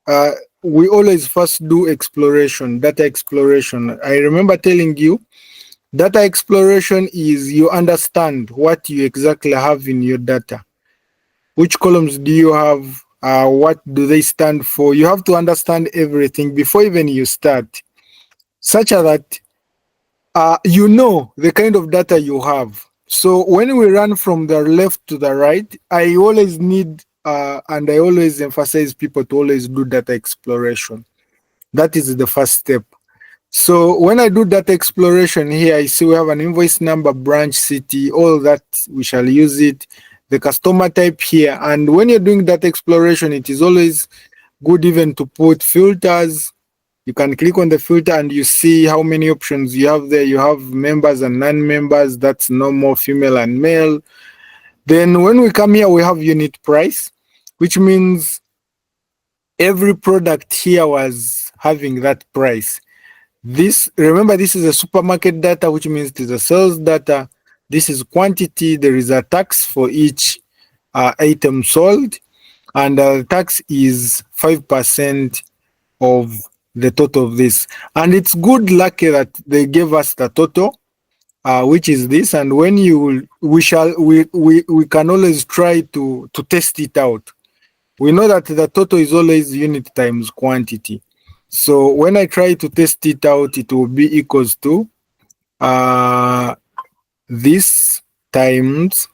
uh, we always first do exploration, data exploration. I remember telling you, data exploration is you understand what you exactly have in your data. Which columns do you have? What do they stand for? You have to understand everything before even you start, such that you know the kind of data you have. So when we run from the left to the right, I always need and I always emphasize people to always do data exploration. That is the first step. So when I do data exploration here, I see we have an invoice number, branch, city, all that. We shall use it. The customer type here. And when you're doing data exploration, it is always good even to put filters. You can click on the filter and you see how many options you have there. You have members and non-members. That's normal, female and male. Then when we come here, we have unit price, which means every product here was having that price. This, remember, this is a supermarket data, which means it is a sales data. This is quantity. There is a tax for each item sold, and the tax is 5% of the total of this. And it's good lucky that they gave us the total, which is this. And when we can always try to test it out. We know that the total is always unit times quantity. So when I try to test it out, it will be equals to this times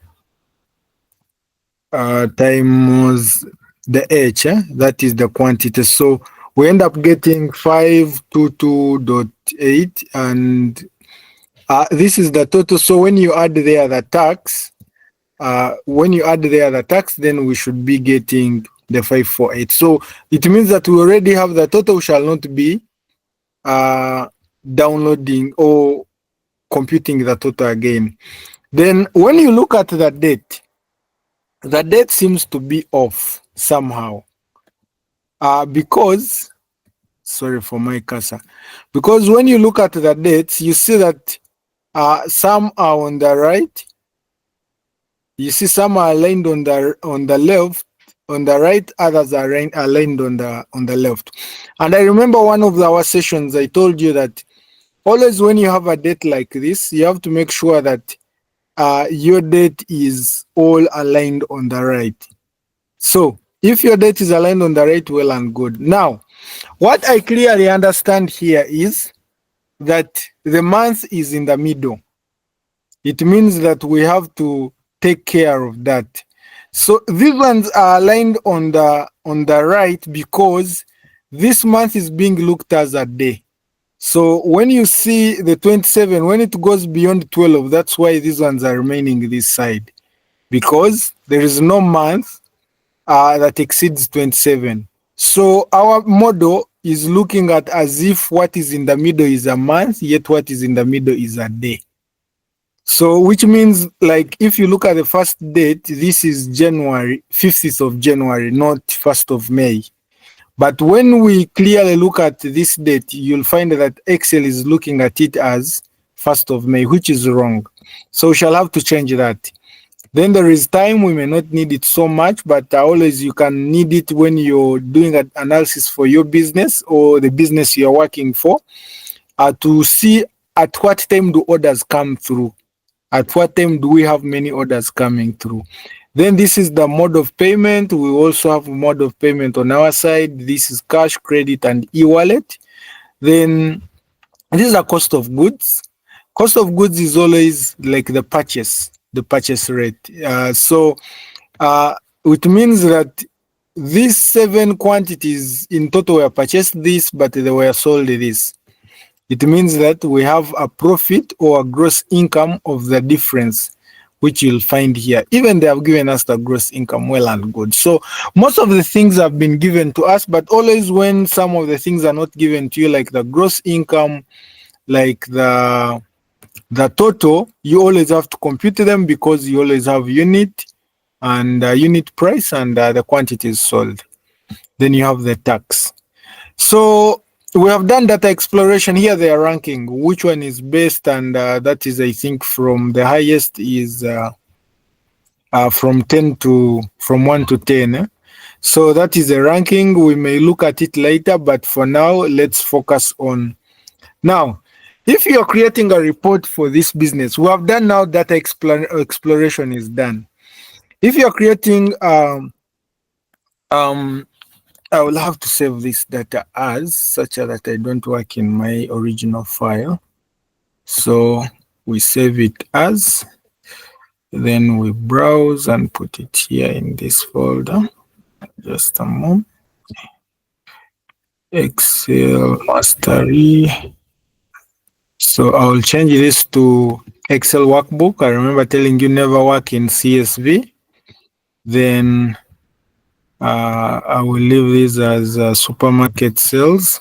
times the h, that is the quantity. So we end up getting 522.8, and this is the total. So when you add there the tax, then we should be getting the 548. So it means that we already have the total. We shall not be downloading or computing the total again. Then when you look at the date seems to be off somehow. Because, sorry for my cursor, because when you look at the dates, you see that some are on the right. You see some are aligned on the left, on the right, others are aligned on the left. And I remember one of our sessions, I told you that always when you have a date like this, you have to make sure that your date is all aligned on the right. So if your date is aligned on the right, well and good. Now, what I clearly understand here is that the month is in the middle. It means that we have to take care of that. So these ones are aligned on the right because this month is being looked as a day. So when you see the 27, when it goes beyond 12, that's why these ones are remaining this side, because there is no month that exceeds 27. So our model is looking at as if what is in the middle is a month, yet what is in the middle is a day. So which means, like, if you look at the first date, this is January, 5th of January, not 1st of May. But when we clearly look at this date, you'll find that Excel is looking at it as 1st of May, which is wrong. So we shall have to change that. Then there is time. We may not need it so much, but always you can need it when you're doing an analysis for your business or the business you're working for, to see at what time do orders come through. At what time do we have many orders coming through? Then this is the mode of payment. We also have a mode of payment on our side. This is cash, credit, and e-wallet. Then this is a cost of goods. Cost of goods is always like the purchase rate. It means that these 7 quantities in total were purchased this, but they were sold this. It means that we have a profit or a gross income of the difference, which you'll find here. Even they have given us the gross income, well and good. So most of the things have been given to us, but always when some of the things are not given to you, like the gross income, like the total, you always have to compute them because you always have unit and unit price and the quantities sold. Then you have the tax. So we have done data exploration. Here they are ranking which one is best, and that is, I think, from the highest is from 1 to 10. So that is a ranking. We may look at it later, but for now, let's focus on. Now, if you're creating a report for this business, we have done now data exploration is done. If you're creating, I will have to save this data as such that I don't work in my original file. So we save it as, then we browse and put it here in this folder. Just a moment. Excel mastery. So I'll change this to Excel workbook. I remember telling you never work in CSV. Then I will leave this as supermarket sales.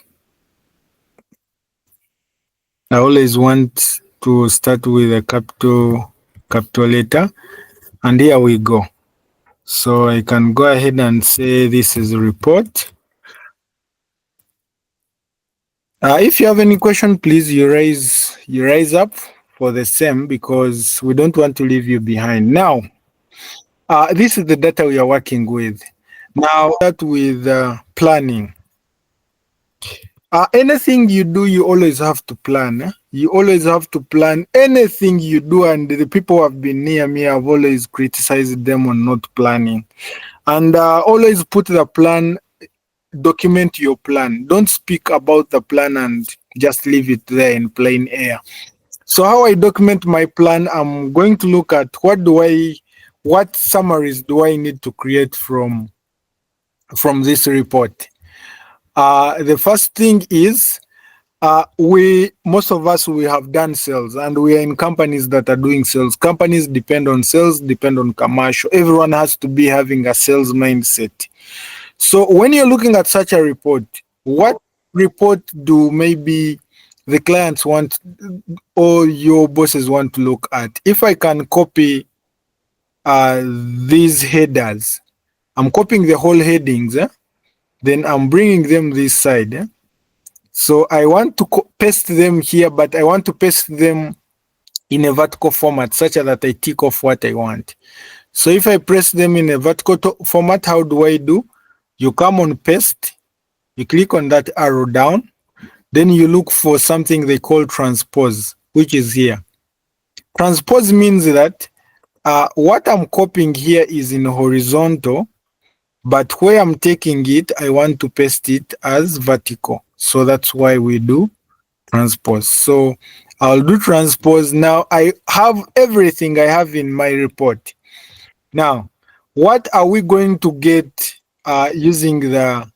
I always want to start with a capital letter. And here we go. So I can go ahead and say this is a report. If you have any question, please you raise up for the same, because we don't want to leave you behind. Now, this is the data we are working with. Now, start with planning. Anything you do, you always have to plan. You always have to plan anything you do, and the people who have been near me have always criticized them on not planning. And always put the plan, document your plan. Don't speak about the plan and just leave it there in plain air. So how I document my plan, I'm going to look at what summaries do I need to create from this report. The first thing is most of us, we have done sales, and we are in companies that are doing sales. Companies depend on sales, depend on commercial. Everyone has to be having a sales mindset. So when you're looking at such a report, what report do maybe the clients want or your bosses want to look at? If I can copy these headers, I'm copying the whole headings, then I'm bringing them this side. So I want to paste them here, but I want to paste them in a vertical format such that I tick off what I want. So if I press them in a vertical format, how do I do? You come on paste, you click on that arrow down, then you look for something they call transpose, which is here. Transpose means that what I'm copying here is in horizontal, but where I'm taking it, I want to paste it as vertical. So that's why we do transpose. So I'll do transpose. Now I have everything I have in my report. Now, what are we going to get using the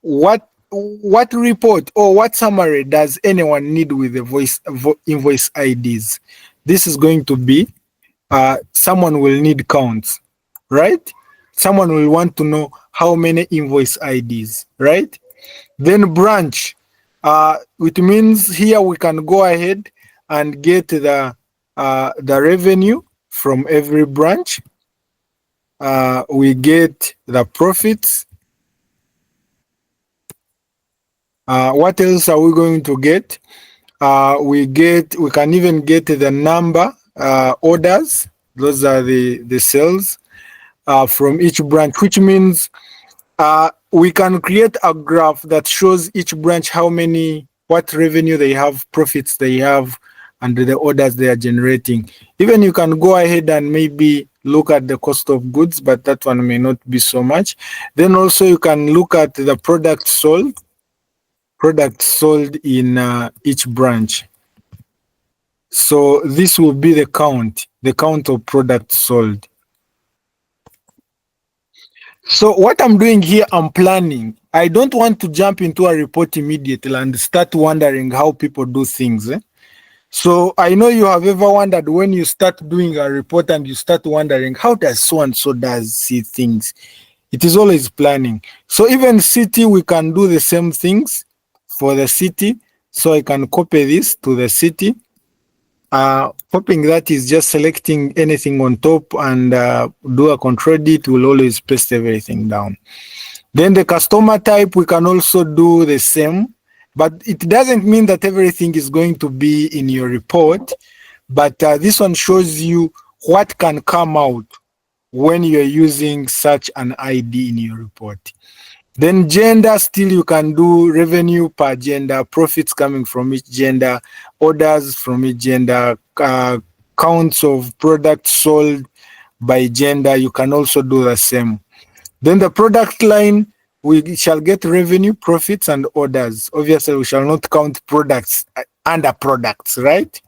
what report or what summary does anyone need with the invoice IDs? This is going to be someone will need counts, right? Someone will want to know how many invoice IDs, right? Then branch, which means here we can go ahead and get the revenue from every branch. We get the profits. What else are we going to get? We can even get the number orders. Those are the sales from each branch, which means we can create a graph that shows each branch what revenue they have, profits they have, and the orders they are generating. Even you can go ahead and maybe look at the cost of goods, but that one may not be so much. Then also you can look at the product sold in each branch. So this will be the count of products sold. So what I'm doing here, I'm planning. I don't want to jump into a report immediately and start wondering how people do things. So I know you have ever wondered when you start doing a report and you start wondering, how does so-and-so does see things? It is always planning. So even city, we can do the same things for the city. So I can copy this to the city. Copying that is just selecting anything on top and do a control D. It will always paste everything down. Then the customer type, we can also do the same, but it doesn't mean that everything is going to be in your report. But this one shows you what can come out when you're using such an ID in your report. Then gender, still you can do revenue per gender, profits coming from each gender, orders from each gender, counts of products sold by gender. You can also do the same. Then the product line, we shall get revenue, profits, and orders. Obviously, we shall not count products under products, right?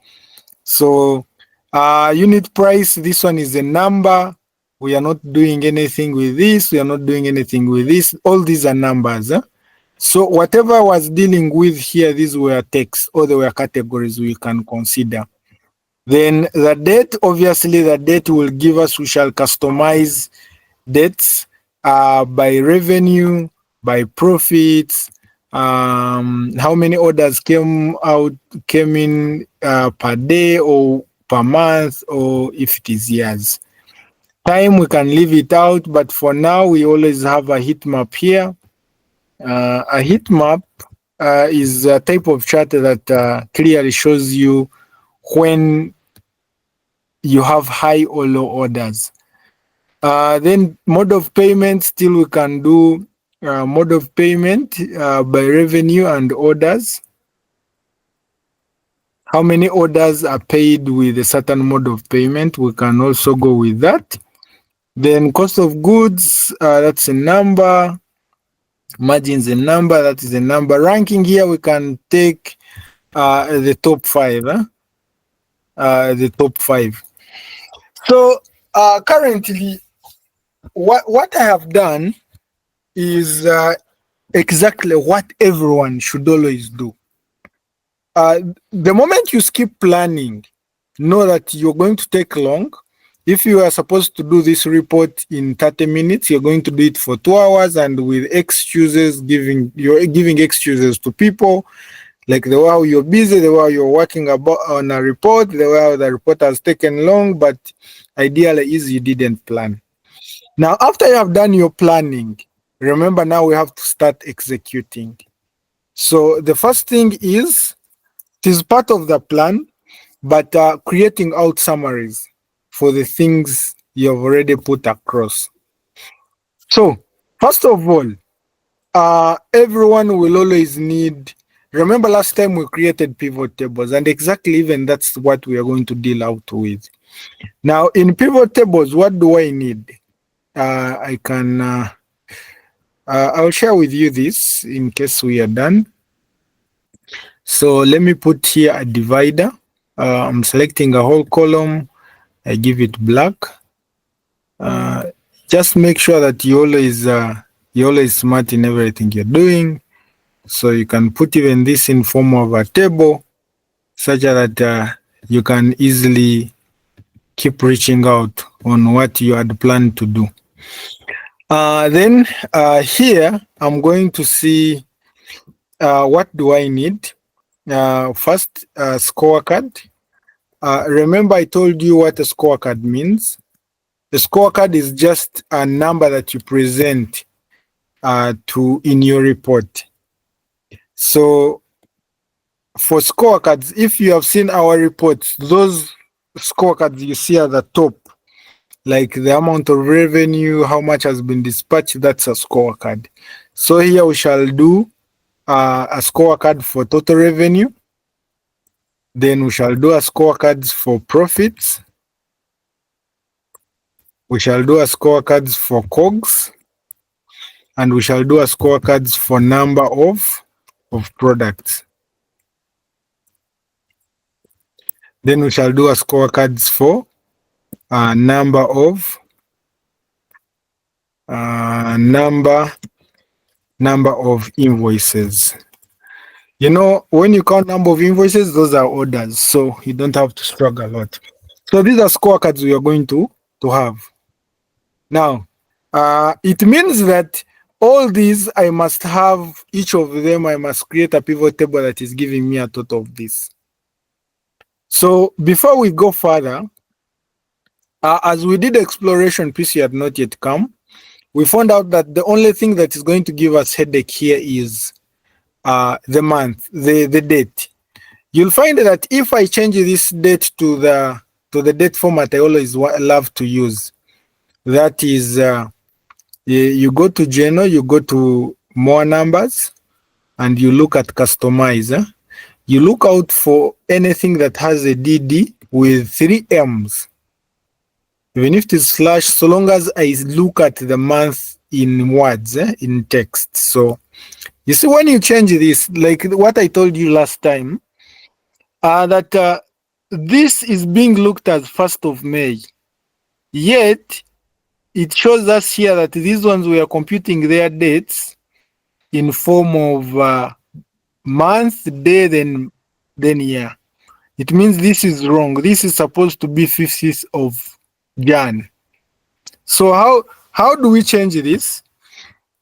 So unit price, this one is a number. We are not doing anything with this. We are not doing anything with this. All these are numbers. So whatever I was dealing with here, these were text, or they were categories we can consider. Then the date, obviously the date will give us, we shall customize dates by revenue, by profits, how many orders came in per day or per month, or if it is years. Time, we can leave it out, but for now we always have a heat map here. A heat map is a type of chart that clearly shows you when you have high or low orders. Then mode of payment, still we can do mode of payment by revenue and orders. How many orders are paid with a certain mode of payment? We can also go with that. Then cost of goods, that's a number. Margins a number, that is a number. Ranking here, we can take the top 5. The top 5. So currently, what I have done is exactly what everyone should always do. The moment you skip planning, know that you're going to take long. If you are supposed to do this report in 30 minutes, you're going to do it for 2 hours, and with excuses, you're giving excuses to people, like the way you're busy, the way you're working on a report, the way the report has taken long, but ideally is you didn't plan. Now, after you have done your planning, remember now we have to start executing. So the first thing is, it is part of the plan, but creating out summaries for the things you have already put across. So, first of all, everyone will always need, remember last time we created pivot tables, and exactly even that's what we are going to deal out with. Now, in pivot tables, what do I need? I'll share with you this in case we are done. So let me put here a divider. I'm selecting a whole column. I give it black. Just make sure that you're always smart in everything you're doing. So you can put even this in form of a table, such that you can easily keep reaching out on what you had planned to do. Then here, I'm going to see what do I need. First, scorecard. Remember I told you what a scorecard means. The scorecard is just a number that you present in your report. So for scorecards, if you have seen our reports, those scorecards you see at the top, like the amount of revenue, how much has been dispatched, that's a scorecard. So here we shall do a scorecard for total revenue. Then we shall do a scorecards for profits. We shall do a scorecards for COGS. And we shall do a scorecards for number of products. Then we shall do a scorecards for number of invoices. You know, when you count number of invoices, those are orders, so you don't have to struggle a lot. So these are scorecards we are going to have. Now, it means that all these, I must have each of them, I must create a pivot table that is giving me a total of this. So before we go further, as we did exploration, PC had not yet come, we found out that the only thing that is going to give us headache here is the month, the date. You'll find that if I change this date to the date format I always love to use, That is, you go to General, you go to more numbers, and you look at customize. You look out for anything that has a DD with 3 M's. Even if it is slash, so long as I look at the month in words, in text. So you see, when you change this, like what I told you last time, that this is being looked at 1st of May. Yet, it shows us here that these ones we are computing their dates in form of month, day, then year. It means this is wrong. This is supposed to be 5th of Jan. So how do we change this?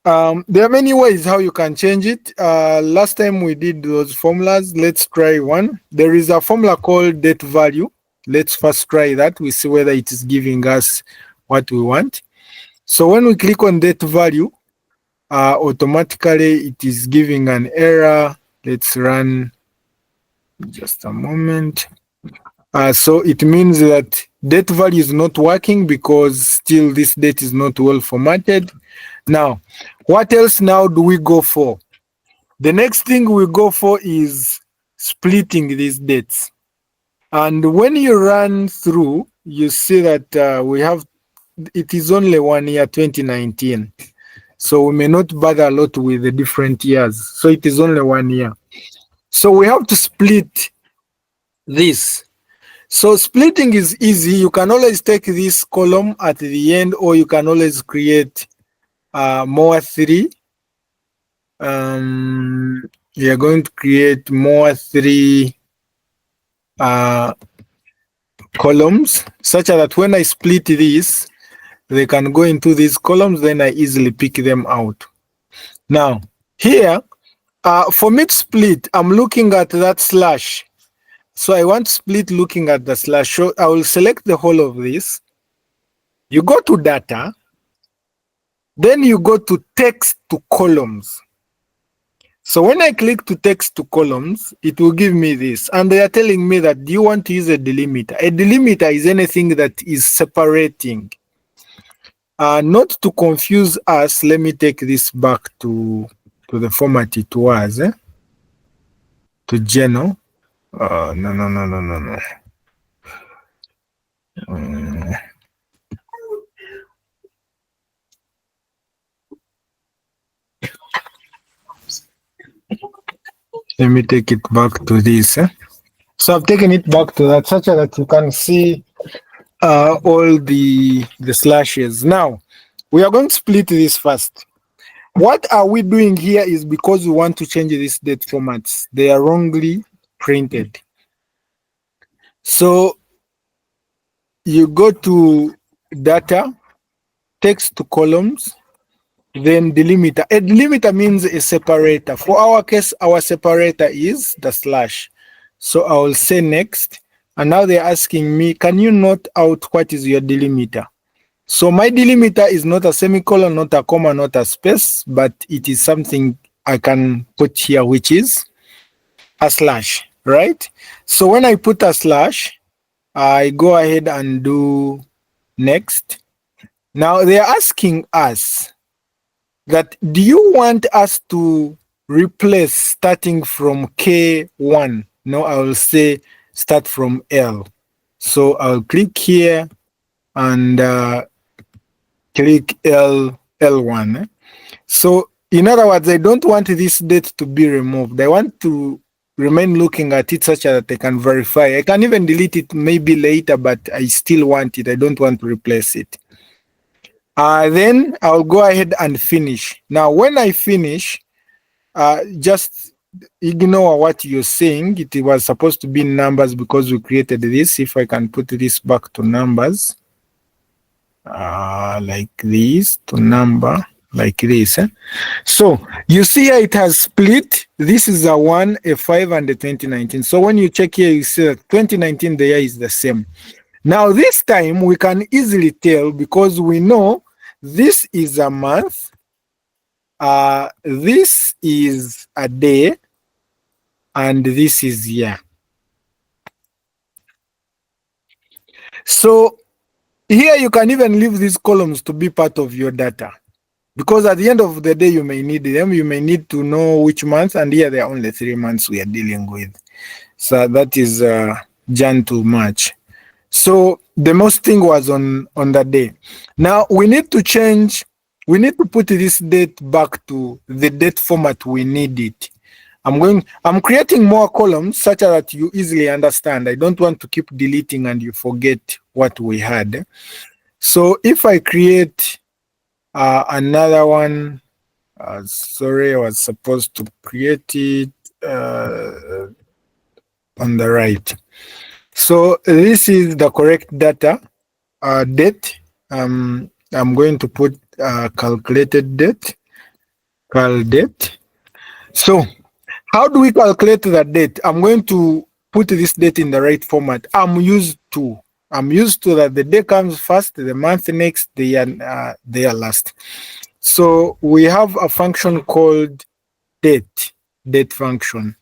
There are many ways how you can change it. Last time we did those formulas. Let's try one. There is a formula called date value. Let's first try that. We see whether it is giving us what we want. So when we click on date value, automatically it is giving an error. Let's run just a moment. So it means that date value is not working because still this date is not well formatted. Now, what else now do we go for? The next thing we go for is splitting these dates. And when you run through, you see that we have, it is only 1 year, 2019. So we may not bother a lot with the different years. So it is only 1 year. So we have to split this. So splitting is easy. You can always take this column at the end, or you can always create more 3. We are going to create more 3 columns, such that when I split this, they can go into these columns, then I easily pick them out. Now, here, for me to split, I'm looking at that slash. So I want to split looking at the slash. So I will select the whole of this. You go to data, then you go to text to columns. So when I click to text to columns, it will give me this. And they are telling me that, do you want to use a delimiter? A delimiter is anything that is separating. Not to confuse us, let me take this back to the format it was, to Geno. No. Let me take it back to this. So I've taken it back to that, such that you can see all the slashes. Now, we are going to split this first. What are we doing here is because we want to change these date formats. They are wrongly printed. So you go to data, text to columns, then delimiter. A delimiter means a separator. For our case, our separator is the slash. So I will say next. And now they're asking me, can you note out what is your delimiter? So my delimiter is not a semicolon, not a comma, not a space, but it is something I can put here, which is a slash, right? So when I put a slash, I go ahead and do next. Now they're asking us that, do you want us to replace starting from K1? No, I will say start from L. So I'll click here and click L1. So in other words, I don't want this date to be removed. I want to remain looking at it such that I can verify. I can even delete it maybe later, but I still want it. I don't want to replace it. Then I'll go ahead and finish. Now, when I finish, just ignore what you're saying. It was supposed to be numbers because we created this. If I can put this back to numbers, like this, to number, like this. So you see here it has split. This is a 1, a 5, and a 2019. So when you check here, you see that 2019, the year is the same. Now, this time we can easily tell because we know this is a month, this is a day, and this is year. So here you can even leave these columns to be part of your data, because at the end of the day you may need them. You may need to know which month, and here there are only 3 months we are dealing with. So that is Jan to March. So the most thing was on the day. Now we need to change. We need to put this date back to the date format we need it. I'm creating more columns such that you easily understand. I don't want to keep deleting and you forget what we had. So if I create another one, sorry, I was supposed to create it on the right. So this is the correct data date. I'm going to put calculated date, cal date. So how do we calculate the date? I'm going to put this date in the right format. I'm used to that the day comes first, the month next, the year last. So we have a function called date function.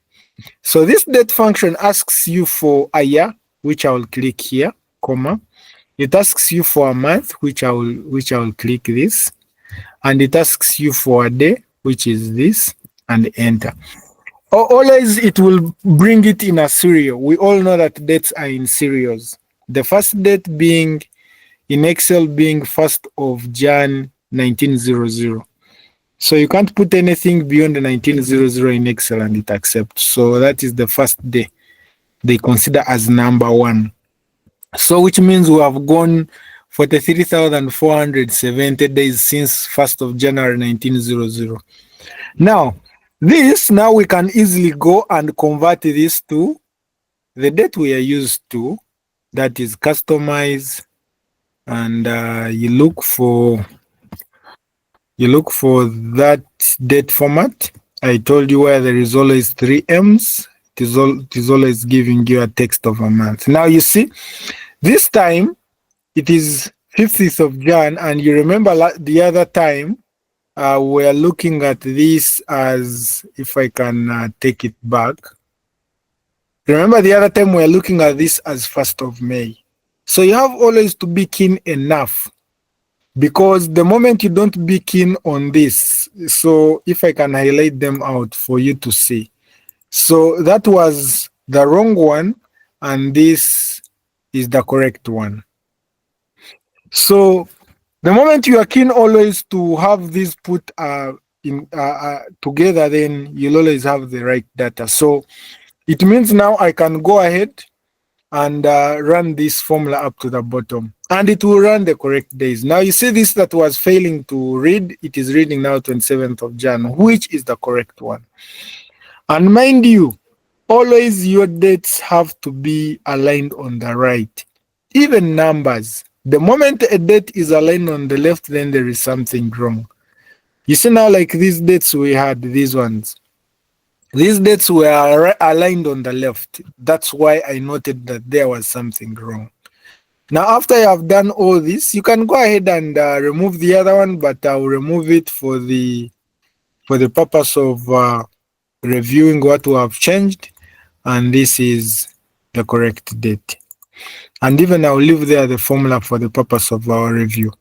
So this date function asks you for a year, which I will click here, comma. It asks you for a month, which I will click this, and it asks you for a day, which is this, and enter. Always it will bring it in a serial. We all know that dates are in serials. The first date being in Excel being 1st of Jan 1900. So you can't put anything beyond the 1900 in Excel and it accepts. So that is the first day they consider as number one. So which means we have gone 43,470 days since 1st of January 1900. Now we can easily go and convert this to the date we are used to, that is customize, and you look for that date format. I told you where there is always 3 M's. It is always giving you a text of a month. Now you see, this time it is 50th of Jan, and you remember the other time we're looking at this as, if I can take it back. Remember the other time we're looking at this as 1st of May. So you have always to be keen enough, because the moment you don't be keen on this, so if I can highlight them out for you to see. So that was the wrong one, and this is the correct one. So the moment you are keen always to have this put together, then you'll always have the right data. So it means now I can go ahead and run this formula up to the bottom, and it will run the correct days. Now you see this that was failing to read, it is reading now 27th of Jan, which is the correct one. And mind you, always your dates have to be aligned on the right. Even numbers. The moment a date is aligned on the left, then there is something wrong. You see now, like these dates we had, these ones. These dates were aligned on the left. That's why I noted that there was something wrong. Now, after you have done all this, you can go ahead and remove the other one, but I'll remove it for the purpose of reviewing what we have changed. And this is the correct date. And even I'll leave there the formula for the purpose of our review.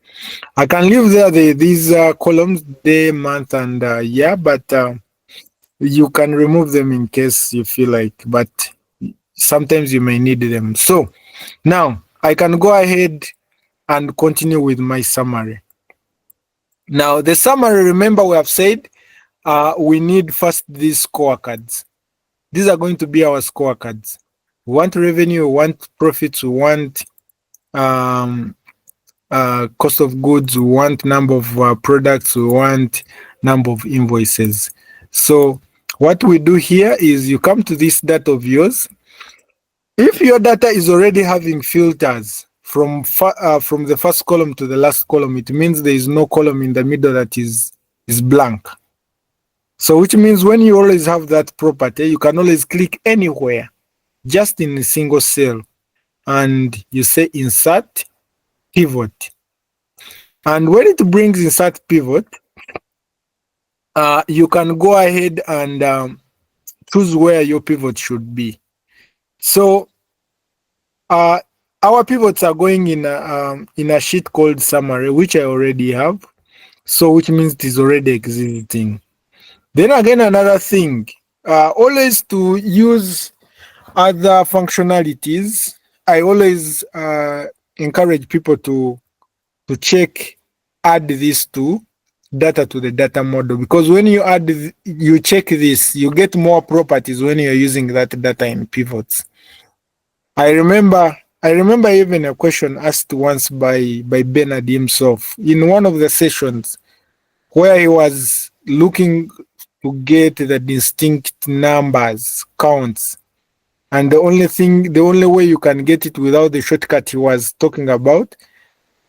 I can leave there these columns, day, month, and year, but you can remove them in case you feel like, but sometimes you may need them. So now I can go ahead and continue with my summary. Now the summary, remember we have said we need first these scorecards. These are going to be our scorecards. We want revenue, we want profits, we want cost of goods, we want number of products, we want number of invoices. So what we do here is you come to this data of yours. If your data is already having filters from the first column to the last column, it means there is no column in the middle that is blank. So which means when you always have that property, you can always click anywhere, just in a single cell, and you say insert pivot. And when it brings insert pivot, you can go ahead and choose where your pivot should be. So our pivots are going in a sheet called summary, which I already have. So which means it is already existing. Then again, another thing, always to use other functionalities, I always encourage people to check, add this to data to the data model, because when you you check this, you get more properties when you're using that data in pivots. I remember I remember even a question asked once by Bernard himself in one of the sessions where he was looking to get the distinct numbers, counts. And the only way you can get it without the shortcut he was talking about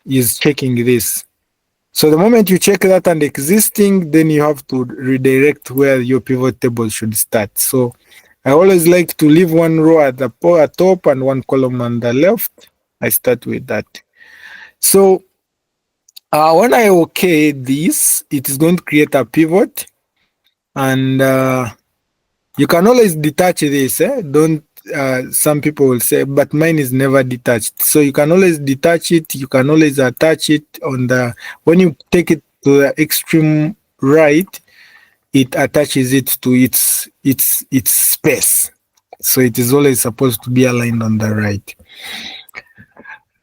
is checking this. So the moment you check that and existing, then you have to redirect where your pivot table should start. So I always like to leave one row at the top and one column on the left. I start with that. So when I okay this, it is going to create a pivot, and you can always detach this. Don't. Some people will say, but mine is never detached. So you can always detach it. You can always attach it on the. When you take it to the extreme right, it attaches it to its space. So it is always supposed to be aligned on the right.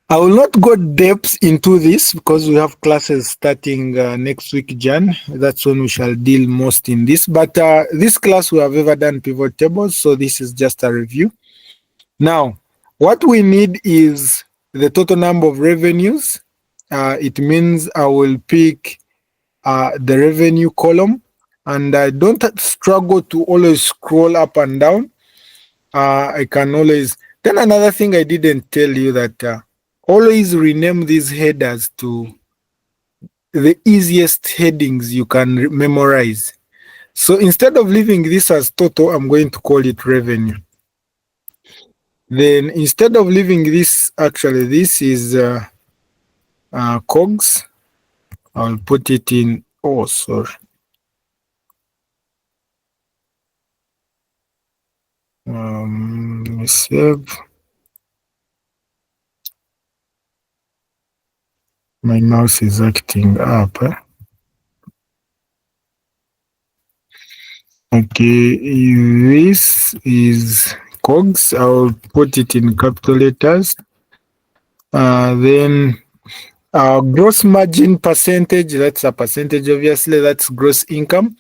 I will not go depth into this because we have classes starting next week, Jan. That's when we shall deal most in this. But this class we have ever done pivot tables, so this is just a review. Now, what we need is the total number of revenues. It means I will pick the revenue column, and I don't struggle to always scroll up and down. I can always. Then another thing I didn't tell you that always rename these headers to the easiest headings you can memorize. So instead of leaving this as total, I'm going to call it revenue. Then instead of leaving this, actually, this is COGS. I'll put it in. Oh, sorry. Let me save. My mouse is acting up. Okay, this is COGS. I'll put it in capital letters. Then gross margin percentage, that's a percentage, obviously, that's gross income.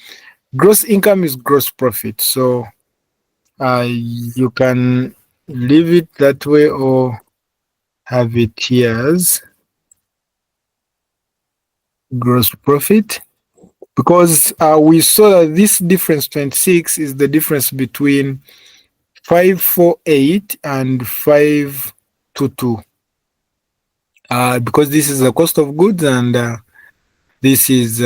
Gross income is gross profit. So you can leave it that way or have it here as gross profit, because we saw that this difference 26 is the difference between 548 and 522. Because this is the cost of goods and this is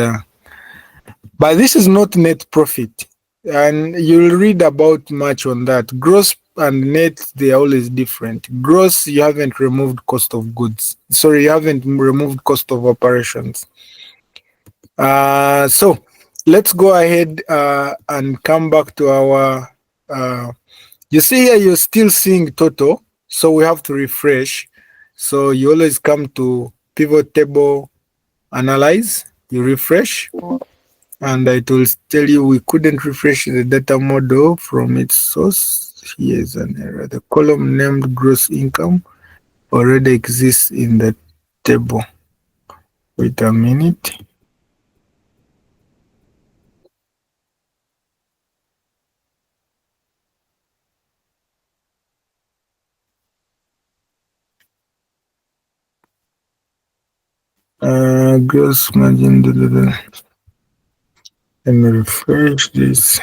but this is not net profit, and you'll read about much on that. Gross and net, they are always different. Gross, you haven't removed cost of goods, sorry, you haven't removed cost of operations. So let's go ahead and come back to our you see here you're still seeing total, so we have to refresh. So you always come to pivot table, analyze, you refresh, and it will tell you we couldn't refresh the data model from its source. Here's an error. The column named gross income already exists in the table. Wait a minute. Gross margin. Let me refresh this.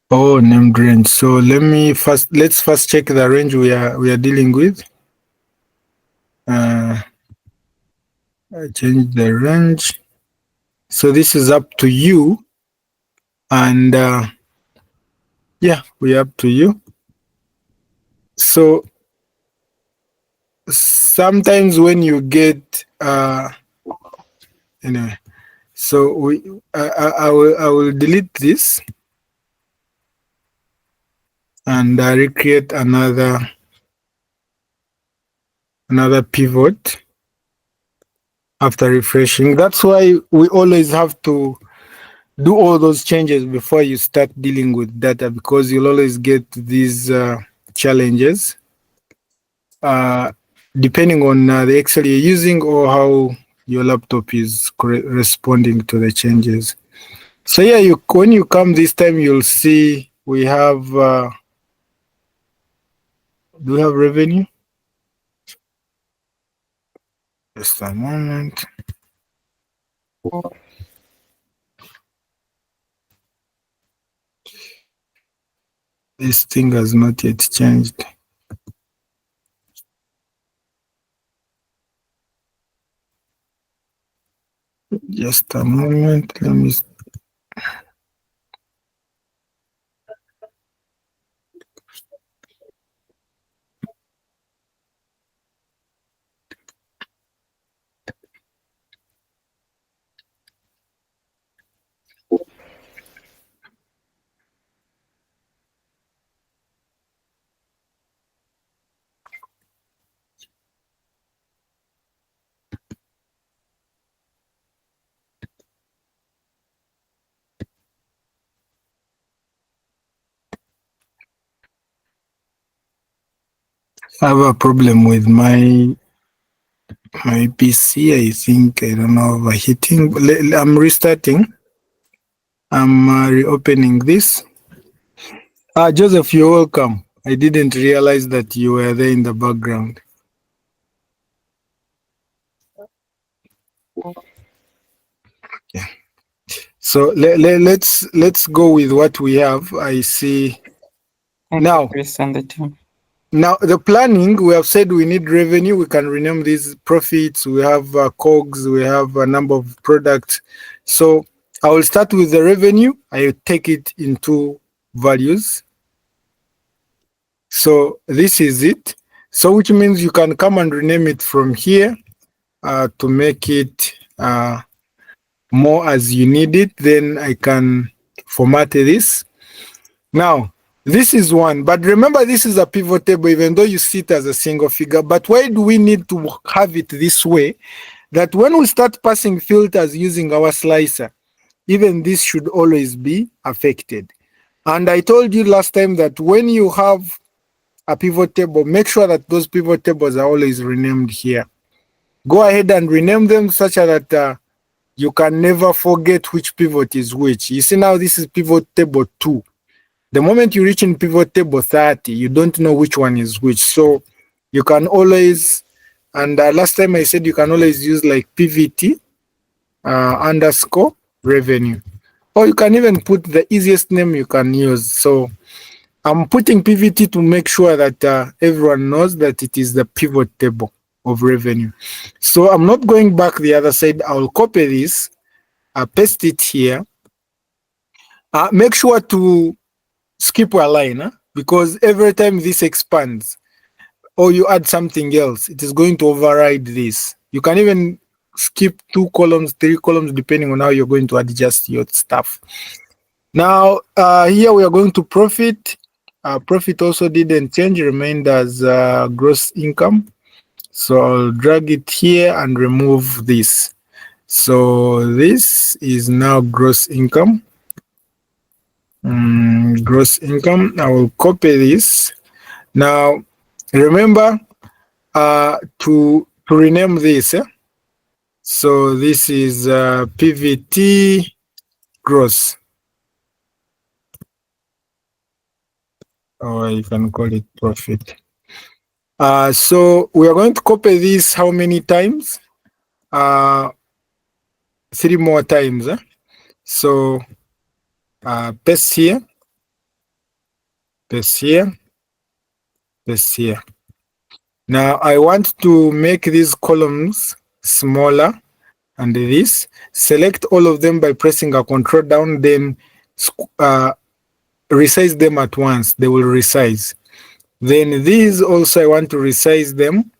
Oh, named range. So let's first check the range we are dealing with. I change the range. So this is up to you, and yeah, we're up to you. So sometimes when you get anyway, So I will delete this and recreate another pivot after refreshing. That's why we always have to do all those changes before you start dealing with data, because you'll always get these challenges depending on the Excel you're using or how your laptop is responding to the changes. So yeah, when you come this time, you'll see we have do we have revenue? Just a moment. This thing has not yet changed. Just a moment. Let me. I have a problem with my PC. I think, I don't know, overheating. I'm restarting. I'm reopening this. Joseph, you're welcome. I didn't realize that you were there in the background. Yeah. So let's go with what we have. I see. Now, now the planning, we have said we need revenue. We can rename these profits. We have COGS. We have a number of products. So I will start with the revenue. I will take it into values. So this is it. So which means you can come and rename it from here to make it more as you need it. Then I can format this. Now, this is one, but remember this is a pivot table, even though you see it as a single figure. But why do we need to have it this way? That when we start passing filters using our slicer, even this should always be affected. And I told you last time that when you have a pivot table, make sure that those pivot tables are always renamed here. Go ahead and rename them such that you can never forget which pivot is which. You see now this is pivot table 2. The moment you reach in pivot table 30, you don't know which one is which. So you can always, and last time I said you can always use like PVT underscore revenue. Or you can even put the easiest name you can use. So I'm putting PVT to make sure that everyone knows that it is the pivot table of revenue. So I'm not going back the other side. I'll copy this, paste it here. Make sure to skip a line because every time this expands or you add something else, it is going to override this. You can even skip 2 columns, 3 columns, depending on how you're going to adjust your stuff. Now, here we are going to profit. Profit also didn't change, remained as gross income. So I'll drag it here and remove this. So this is now gross income. Gross income. I will copy this. Now, remember to rename this. So this is PVT gross. Or you can call it profit. So we are going to copy this how many times? 3 more times. So paste here, paste here, paste here. Now I want to make these columns smaller, and this, select all of them by pressing a control down, then resize them at once. They will resize. Then these also I want to resize them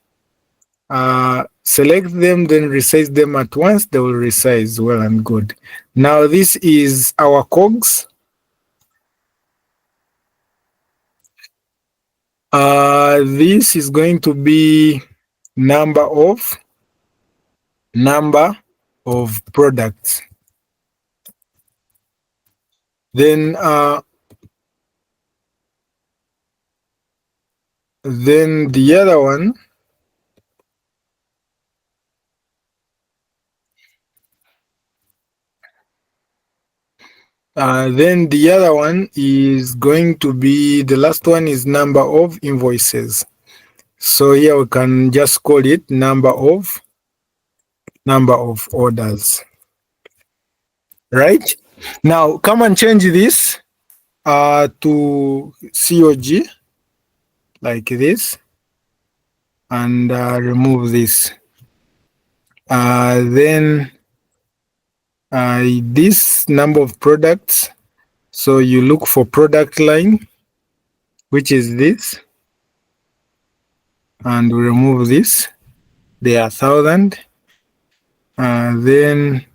Select them, then resize them at once. They will resize well and good. Now this is our cogs. This is going to be number of products. Then the other one, is going to be, the last one is number of invoices. So here we can just call it number of orders. Right? Now come and change this to COG like this, and remove this. Then this number of products. So you look for product line, which is this, and we remove this. They are 1,000. Then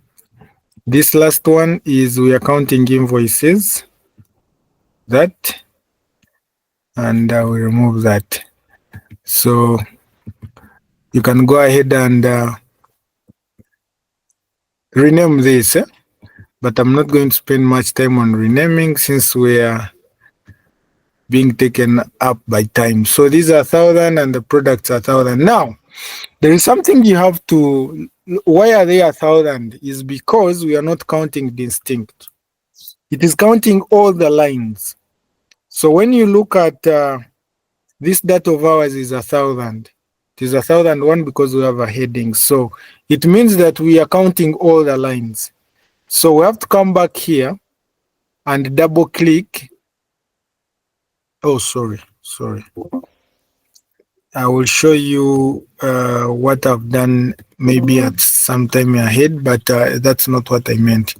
this last one is we are counting invoices. That, and we remove that. So you can go ahead and rename this, but I'm not going to spend much time on renaming since we are being taken up by time. So these are 1,000 and the products are 1,000. Now, there is something you have to, why are they 1,000? Is because we are not counting distinct. It is counting all the lines. So when you look at this data of ours is 1,000. It is 1,001 because we have a heading. So it means that we are counting all the lines. So we have to come back here and double click. Oh, sorry. I will show you what I've done maybe at some time ahead, but that's not what I meant.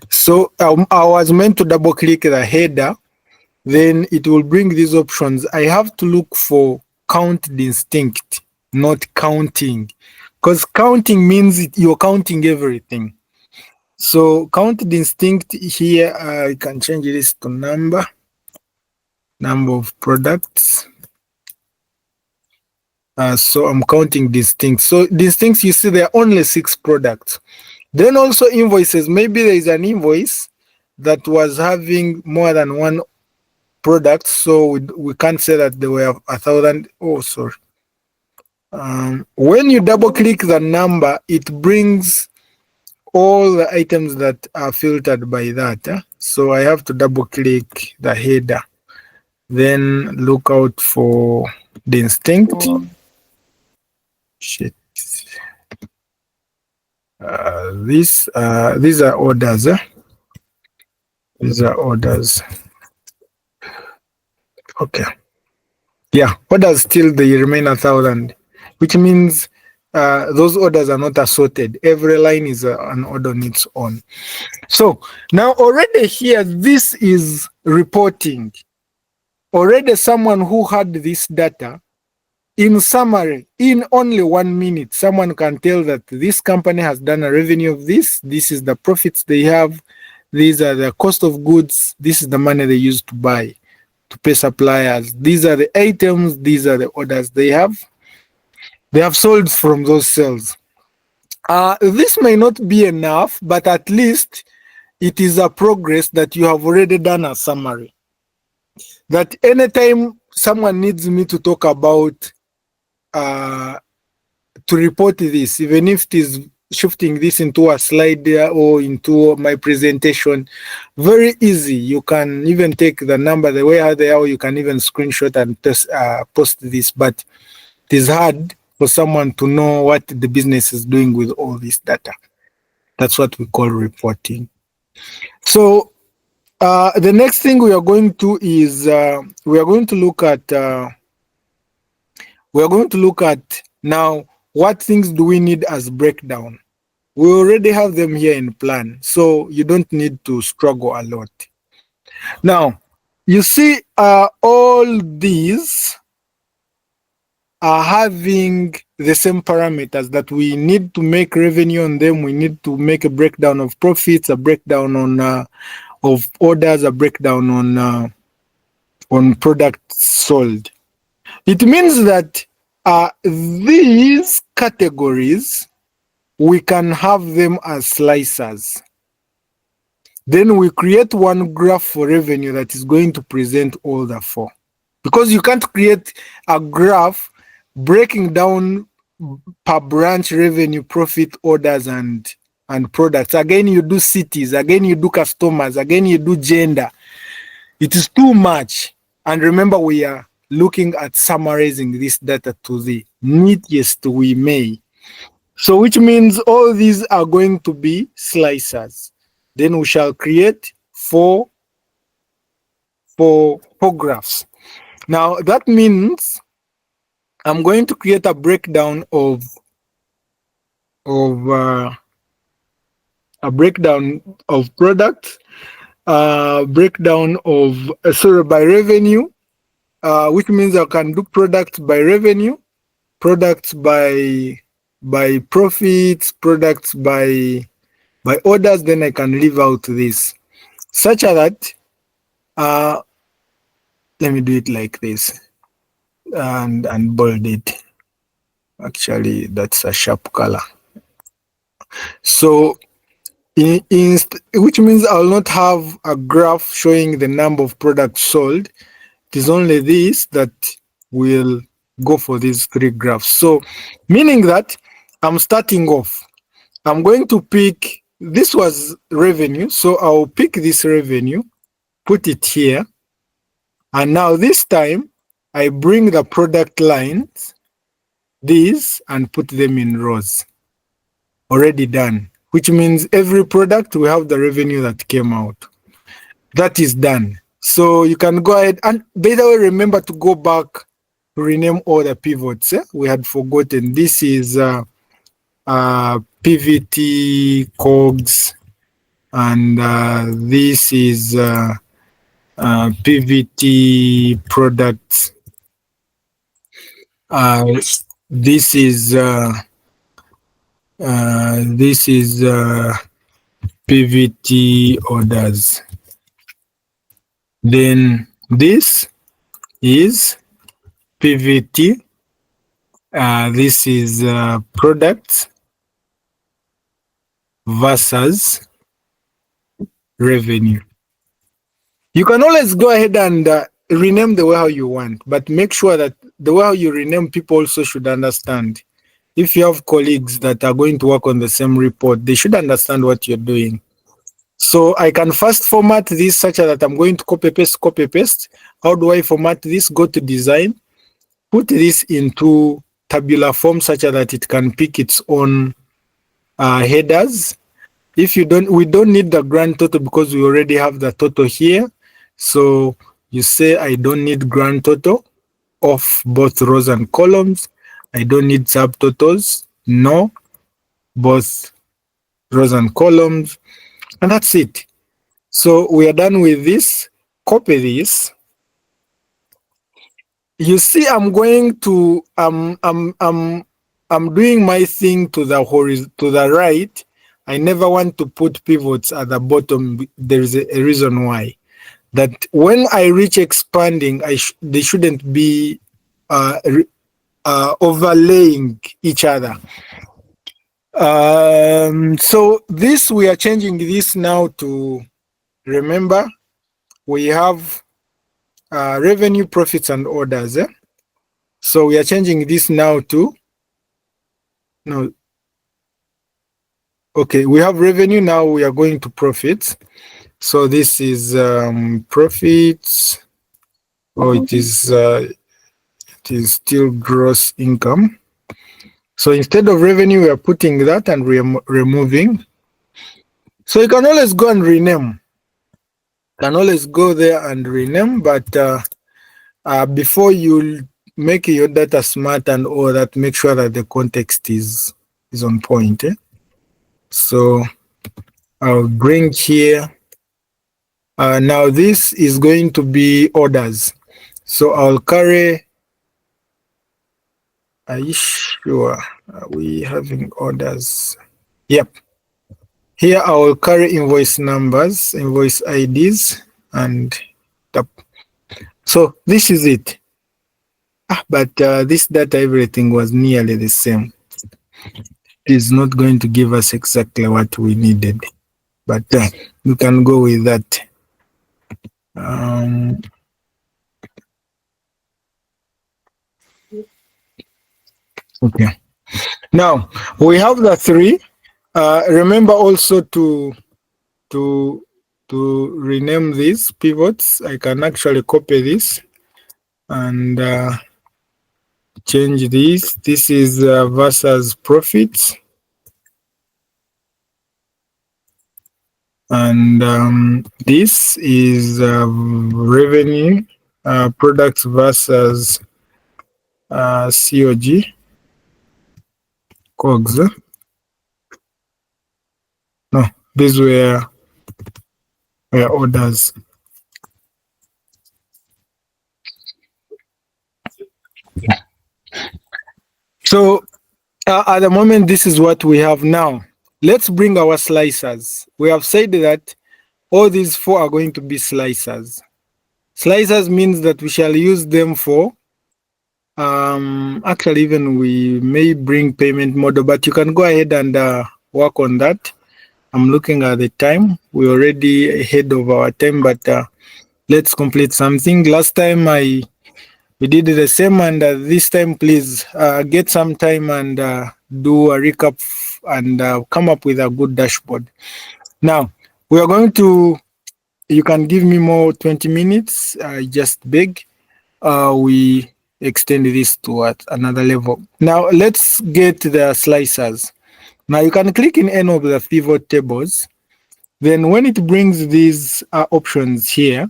So I was meant to double click the header, then it will bring these options. I have to look for count distinct, not counting, because counting means you're counting everything. So count distinct here, I can change this to number of products. So I'm counting distinct. So distinct, you see there are only 6 products. Then also invoices. Maybe there is an invoice that was having more than one product, so we can't say that there were 1,000. Oh, sorry. When you double click the number, it brings all the items that are filtered by that. So I have to double click the header, then look out for the distinct. Shit. These are orders. These are orders. Okay. Yeah, orders still they remain 1,000, which means those orders are not assorted. Every line is an order on its own. So now already here, this is reporting. Already someone who had this data, in summary, in only 1 minute, someone can tell that this company has done a revenue of this. This is the profits they have. These are the cost of goods. This is the money they use to buy, to pay suppliers. These are the items. These are the orders they have. They have sold from those sales. This may not be enough, but at least it is a progress that you have already done a summary. That anytime someone needs me to talk about to report this, even if it is shifting this into a slide or into my presentation, very easy. You can even take the number the way they are, or you can even screenshot and post this, but it is hard for someone to know what the business is doing with all this data. That's what we call reporting. So the next thing we are going to is we are going to look at now what things do we need as breakdown. We already have them here in plan, so you don't need to struggle a lot. Now, you see all these are having the same parameters that we need to make revenue on them. We need to make a breakdown of profits, a breakdown on of orders, a breakdown on products sold. It means that these categories, we can have them as slicers. Then we create one graph for revenue that is going to present all the four. Because you can't create a graph breaking down per branch revenue, profit, orders, and products. Again, you do cities. Again, you do customers. Again, you do gender. It is too much. And remember, we are looking at summarizing this data to the neatest we may. So which means all these are going to be slicers. Then we shall create four graphs. Now that means I'm going to create a breakdown of products, breakdown of by revenue, which means I can do products by revenue, products by profits, products by orders. Then I can leave out this, such that let me do it like this and bold it. Actually, that's a sharp color. So which means I'll not have a graph showing the number of products sold. It is only this that will go for these three graphs. So meaning that I'm starting off. I'm going to pick, this was revenue. So I'll pick this revenue, put it here. And now this time I bring the product lines, these, and put them in rows. Already done, which means every product we have the revenue that came out. That is done. So you can go ahead and, by the way, remember to go back to rename all the pivots. We had forgotten. This is PVT COGS, and this is PVT products. This is PVT orders. Then this is PVT. This is products versus revenue. You can always go ahead and rename the way how you want, but make sure that the way how you rename, people also should understand. If you have colleagues that are going to work on the same report, they should understand what you're doing. So I can first format this such that I'm going to copy paste. How do I format this? Go to design, put this into tabular form such that it can pick its own headers. If you don't, we don't need the grand total because we already have the total here. So you say I don't need grand total of both rows and columns. I don't need subtotals. No, both rows and columns. And that's it. So we are done with this. Copy this. You see, I'm going to I'm doing my thing to the right. I never want to put pivots at the bottom. There is a reason why. That when I reach expanding, they shouldn't be overlaying each other. So this, we are changing this now to, remember, we have revenue, profits, and orders. So we are changing this now to, no, okay, we have revenue, now we are going to profits. So this is profits, or it is still gross income. So instead of revenue, we are putting that and removing. So you can always go and rename. Can always go there and rename, but before you make your data smart and all that, make sure that the context is on point. So I'll bring here. Now this is going to be orders. So I'll carry Are you sure? Are we having orders? Yep. Here I will carry invoice numbers, invoice IDs, and tap. So this is it. But this data, everything was nearly the same. It is not going to give us exactly what we needed, but we can go with that. Okay. Now we have the three. Remember also to rename these pivots. I can actually copy this and change this. This is versus profits, and this is revenue, products versus COG, COGS. No, these were orders. So at the moment, this is what we have now. Let's bring our slicers. We have said that all these four are going to be slicers. Slicers means that we shall use them for, actually even we may bring payment model, but you can go ahead and work on that. I'm looking at the time. We're already ahead of our time, but let's complete something. Last time we did the same, and this time please get some time and do a recap and come up with a good dashboard. Now we are going to, you can give me more 20 minutes, just beg. We extend this to another level. Now let's get the slicers. Now you can click in any of the pivot tables. Then when it brings these options here,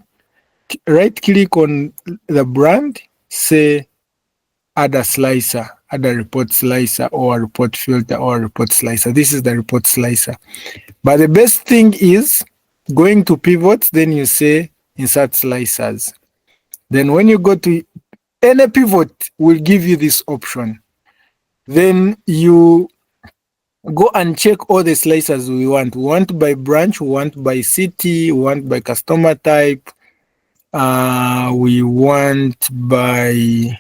right click on the brand, say add a slicer, add a report slicer or a report filter or a report slicer. This is the report slicer. But the best thing is going to pivots, then you say insert slicers. Then when you go to any pivot, will give you this option. Then you go and check all the slicers we want. We want by branch, we want by city, we want by customer type, we want by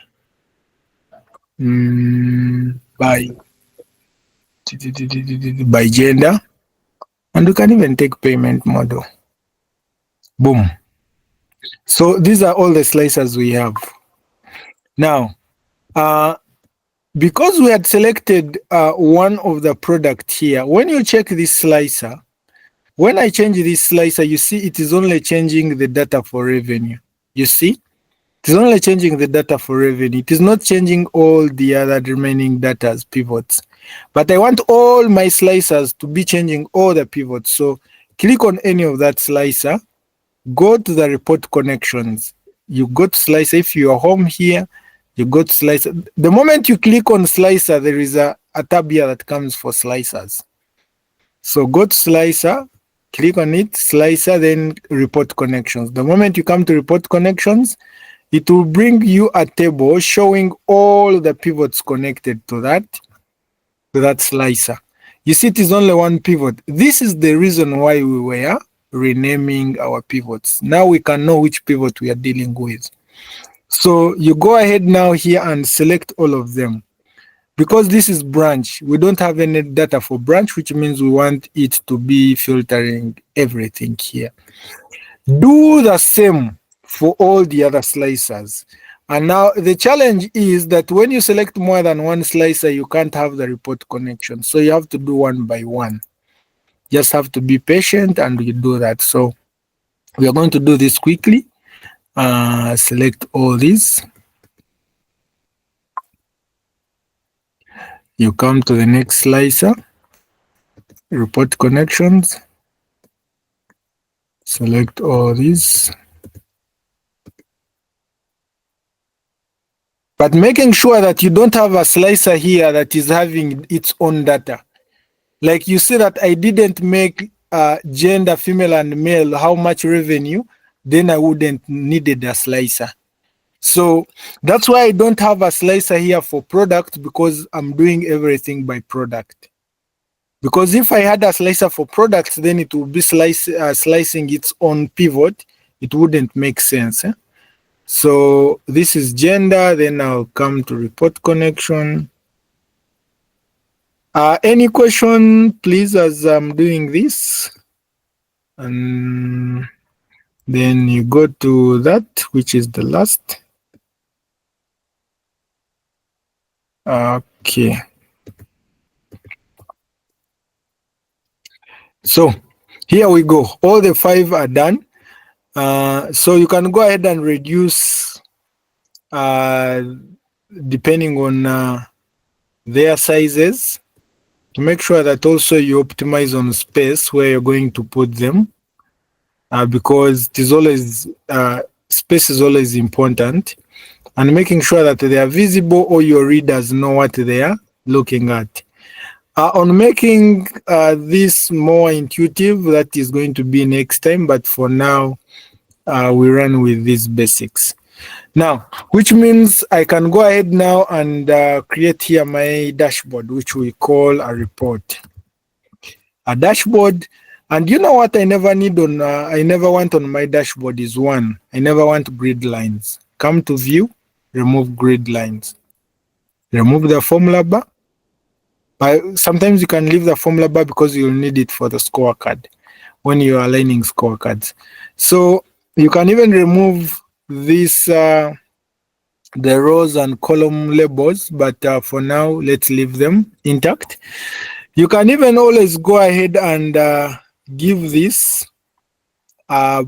gender, and we can even take payment model. Boom. So these are all the slicers we have. Now, because we had selected one of the product here, when you check this slicer, when I change this slicer, you see it is only changing the data for revenue. You see? It is only changing the data for revenue. It is not changing all the other remaining data as pivots. But I want all my slicers to be changing all the pivots. So click on any of that slicer, go to the report connections. You go to slicer. If you are home here, you go to slicer. The moment you click on slicer, there is a tab here that comes for slicers. So go to slicer, click on it, slicer, then report connections. The moment you come to report connections, it will bring you a table showing all the pivots connected to that slicer. You see, it is only one pivot. This is the reason why we were renaming our pivots. Now we can know which pivot we are dealing with. So you go ahead now here and select all of them. Because this is branch, we don't have any data for branch, which means we want it to be filtering everything here. Do the same for all the other slicers. And now the challenge is that when you select more than one slicer, you can't have the report connection. So you have to do one by one. Just have to be patient and you do that. So we are going to do this quickly. Select all these. You come to the next slicer, report connections, select all these. But making sure that you don't have a slicer here that is having its own data. Like you see that I didn't make gender, female and male, how much revenue, then I wouldn't needed a slicer. So that's why I don't have a slicer here for product, because I'm doing everything by product. Because if I had a slicer for products, then it would be slicing its own pivot. It wouldn't make sense. So this is gender. Then I'll come to report connection. Any question, please, as I'm doing this? And then you go to that, which is the last. Okay. So here we go. All the 5 are done. So you can go ahead and reduce depending on their sizes, to make sure that also you optimize on space where you're going to put them, because it is always space is always important, and making sure that they are visible or your readers know what they are looking at. On making this more intuitive, that is going to be next time, but for now we run with these basics. Now, which means I can go ahead now and create here my dashboard, which we call a report. A dashboard, and you know what I never need on, I never want on my dashboard is one. I never want grid lines. Come to view, remove grid lines. Remove the formula bar. Sometimes you can leave the formula bar because you'll need it for the scorecard when you're aligning scorecards. So you can even remove this the rows and column labels, but for now let's leave them intact. You can even always go ahead and give this a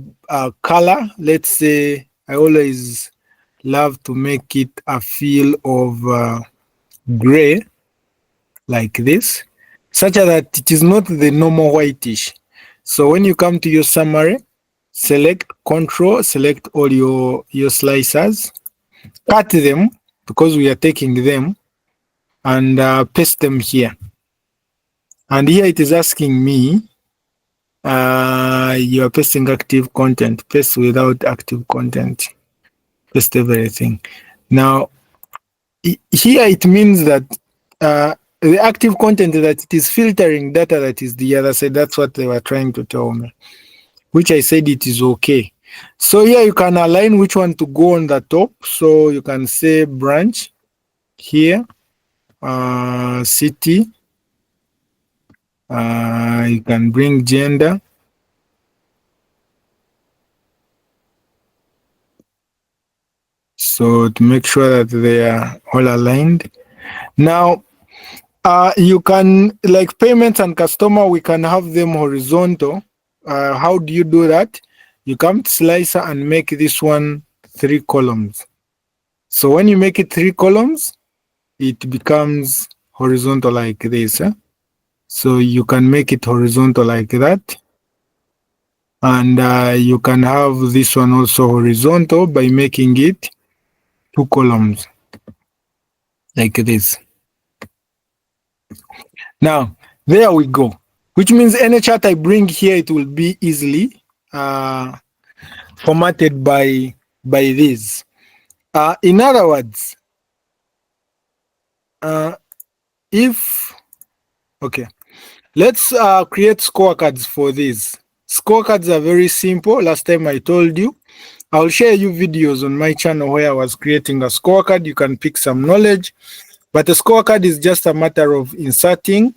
color. Let's say I always love to make it a feel of gray, like this, such that it is not the normal whitish. So when you come to your summary, select control, select all your slicers, cut them because we are taking them, and paste them here. And here it is asking me, you are pasting active content, paste without active content, paste everything. Now, here it means that the active content, that it is filtering data that is the other side. That's what they were trying to tell me, which I said it is okay. So here you can align which one to go on the top. So you can say branch here, city. You can bring gender. So to make sure that they are all aligned. Now, you can, like payments and customer, we can have them horizontal. How do you do that? You come to slicer and make this one 3 columns. So when you make it 3 columns, it becomes horizontal like this. So you can make it horizontal like that. And you can have this one also horizontal by making it 2 columns like this. Now, there we go. Which means any chart I bring here, it will be easily formatted by this. In other words, okay, let's create scorecards for this. Scorecards are very simple. Last time I told you, I'll share you videos on my channel where I was creating a scorecard. You can pick some knowledge, but a scorecard is just a matter of inserting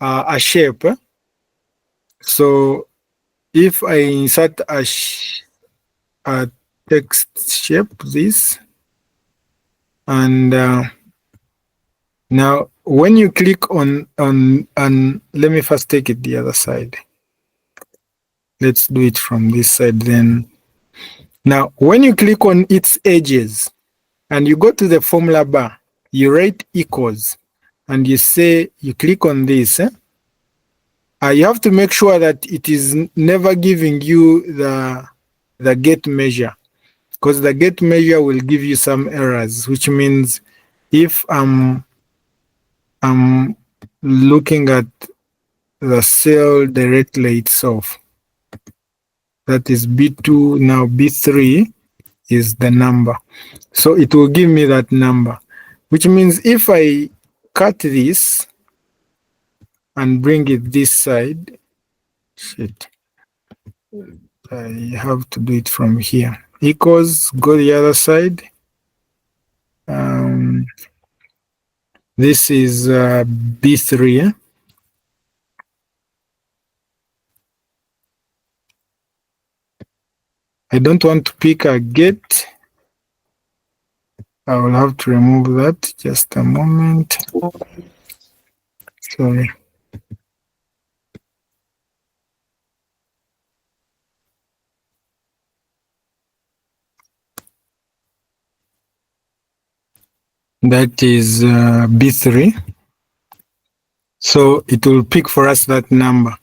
a shape. So if I insert a text shape, this, and now when you click on let me first take it the other side. Let's do it from this side then. Now when you click on its edges and you go to the formula bar, you write equals and you say, you click on this. You have to make sure that it is never giving you the get measure, because the get measure will give you some errors, which means if I'm looking at the cell directly itself, that is B2, now B3, is the number. So it will give me that number, which means if I cut this and bring it this side, shit, I have to do it from here. Equals, go the other side. This is B3. I don't want to pick a get. I will have to remove that. Just a moment. Sorry. That is B3. So it will pick for us that number.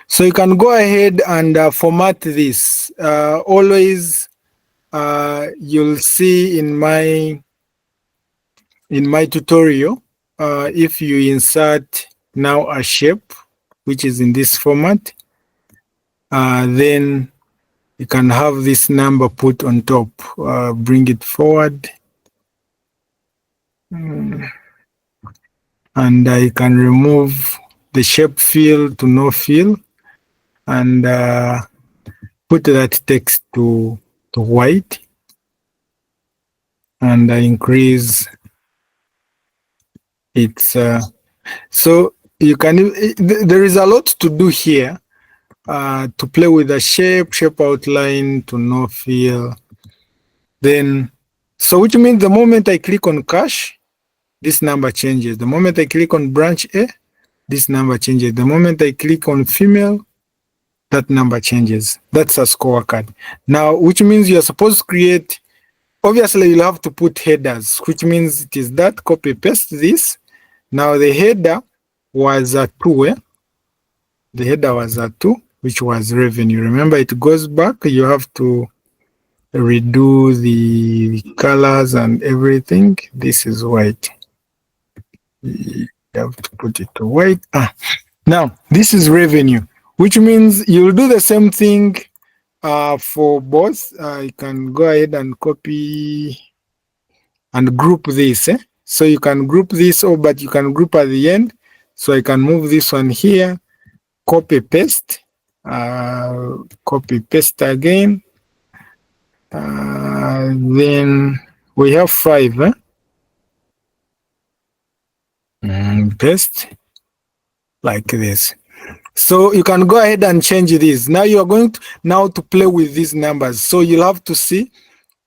So you can go ahead and format this. Always, you'll see in my tutorial, if you insert now a shape, which is in this format, then you can have this number put on top. Bring it forward. And I can remove the shape fill to no fill and put that text to white, and I increase its so you can, there is a lot to do here, to play with the shape outline to no fill. Then, so which means the moment I click on cash, this number changes. The moment I click on branch A, this number changes. The moment I click on female, that number changes. That's a scorecard. Now, which means you're supposed to create, obviously you'll have to put headers, which means it is that, copy paste this. Now the header was a 2. The header was a 2, which was revenue. Remember, it goes back. You have to redo the colors and everything. This is white. You have to put it to white. Now, this is revenue, which means you'll do the same thing for both. You can go ahead and copy and group this. So you can group this, but you can group at the end. So I can move this one here, copy paste, copy paste again. Then we have 5. Paste like this. So you can go ahead and change this. Now you are going to to play with these numbers. So you'll have to see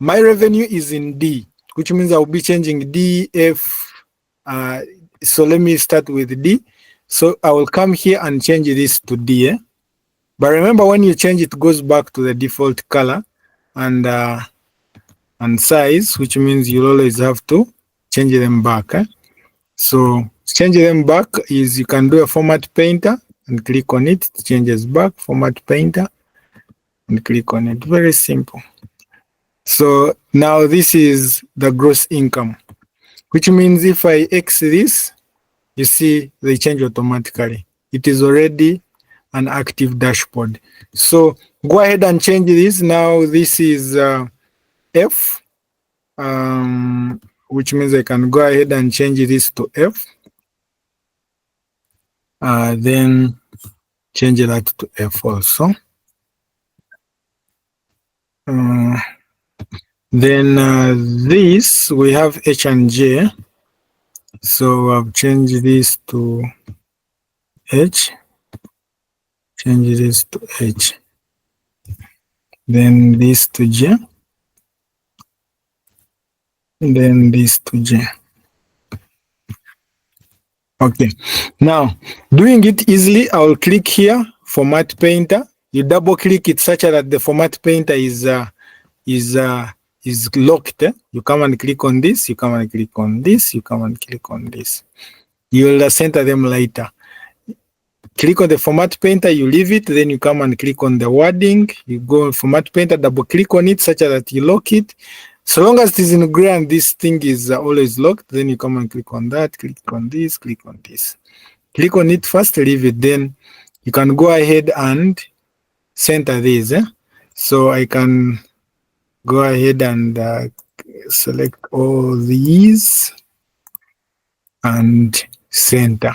my revenue is in D, which means I'll be changing D, F. So let me start with D. So I will come here and change this to D. But remember, when you change it, goes back to the default color and size, which means you'll always have to change them back. So change them back is you can do a format painter and click on it. It changes back, format painter, and click on it. Very simple. So now this is the gross income, which means if I X this, you see they change automatically. It is already an active dashboard. So go ahead and change this. Now this is F, which means I can go ahead and change this to F. Then change that to F also. Then this, we have H and J. So I've changed this to H. Change this to H. Then this to J. Then this to J. Okay. Now, doing it easily, I'll click here, Format Painter. You double click it such that the Format Painter is locked. You come and click on this, you come and click on this, you come and click on this. You will center them later. Click on the Format Painter, you leave it, then you come and click on the wording. You go Format Painter, double click on it such that you lock it. So long as it is in gray and this thing is always locked, then you come and click on that, click on this, click on this. Click on it first, leave it, then you can go ahead and center this. So I can Go ahead and select all these and center.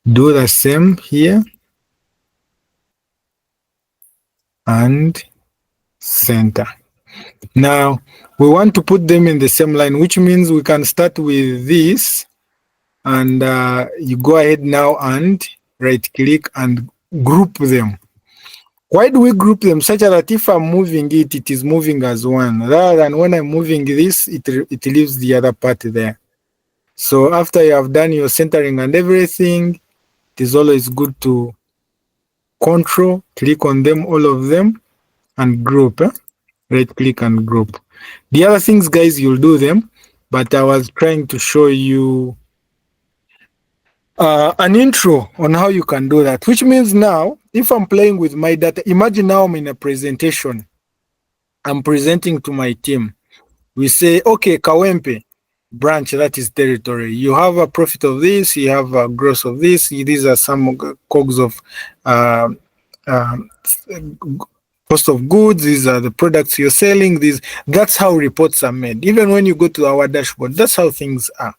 Do the same here and center. Now we want to put them in the same line, which means we can start with this, and you go ahead now and right click and group them. Why do we group them? Such that if I'm moving it, it is moving as one, rather than when I'm moving this, it leaves the other part there. So after you have done your centering and everything, it is always good to control click on them, all of them, and group. Right click and group. The other things, guys, you'll do them, but I was trying to show you an intro on how you can do that, which means now if I'm playing with my data, imagine now I'm in a presentation, I'm presenting to my team. We say, okay, Kawempe branch, that is territory, you have a profit of this, you have a gross of this, these are some cogs of uh, uh, cost of goods, these are the products you're selling. That's how reports are made. Even when you go to our dashboard, that's how things are.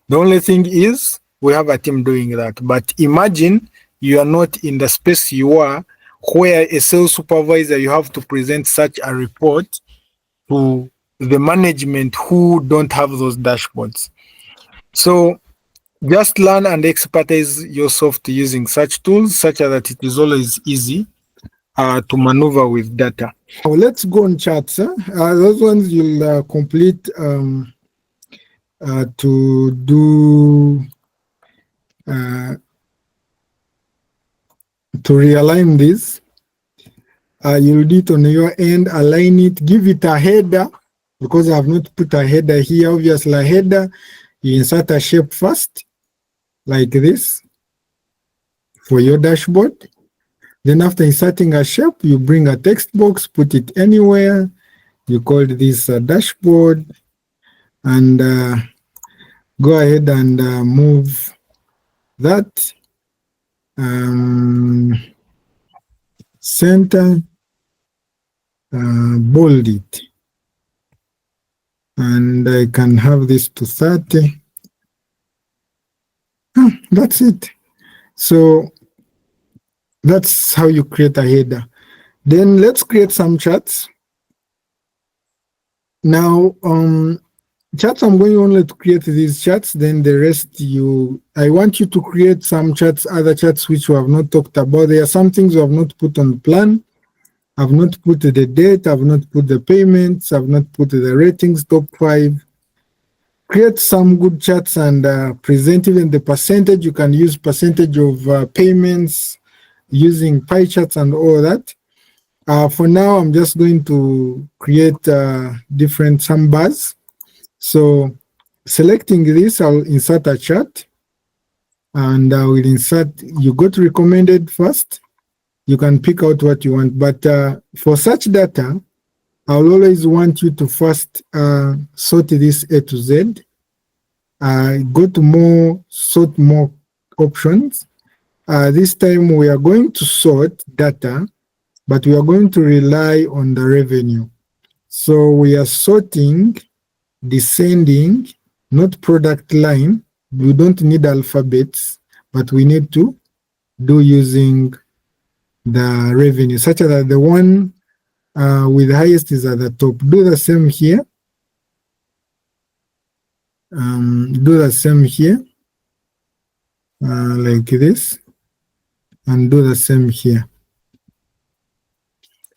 The only thing is we have a team doing that. But imagine you are not in the space you are, where a sales supervisor, you have to present such a report to the management who don't have those dashboards. So just learn and expertise yourself to using such tools, such that it is always easy to maneuver with data. Now let's go on charts. Those ones you'll complete to do to realign this. You'll do it on your end, align it, give it a header, because I have not put a header here. Obviously, a header, you insert a shape first, like this, for your dashboard. Then after inserting a shape, you bring a text box, put it anywhere. You call this a dashboard, and go ahead and move that. Center, bold it, and I can have this to 30. That's it. So that's how you create a header. Then let's create some charts. Now, charts, I'm going only to create these charts, then the rest I want you to create some charts, other charts which we have not talked about. There are some things we have not put on the plan. I've not put the date, I've not put the payments, I've not put the ratings, top 5. Create some good charts and present even the percentage. You can use percentage of payments using pie charts and all that. For now, I'm just going to create different some bars. So selecting this, I'll insert a chart, and I will insert, you go to recommended first. You can pick out what you want, but for such data, I'll always want you to first sort this A to Z. Go to more, sort more options. This time we are going to sort data, but we are going to rely on the revenue. So we are sorting descending, not product line. We don't need alphabets, but we need to do using the revenue, such that the one with the highest is at the top. Do the same here. Do the same here, like this, and do the same here.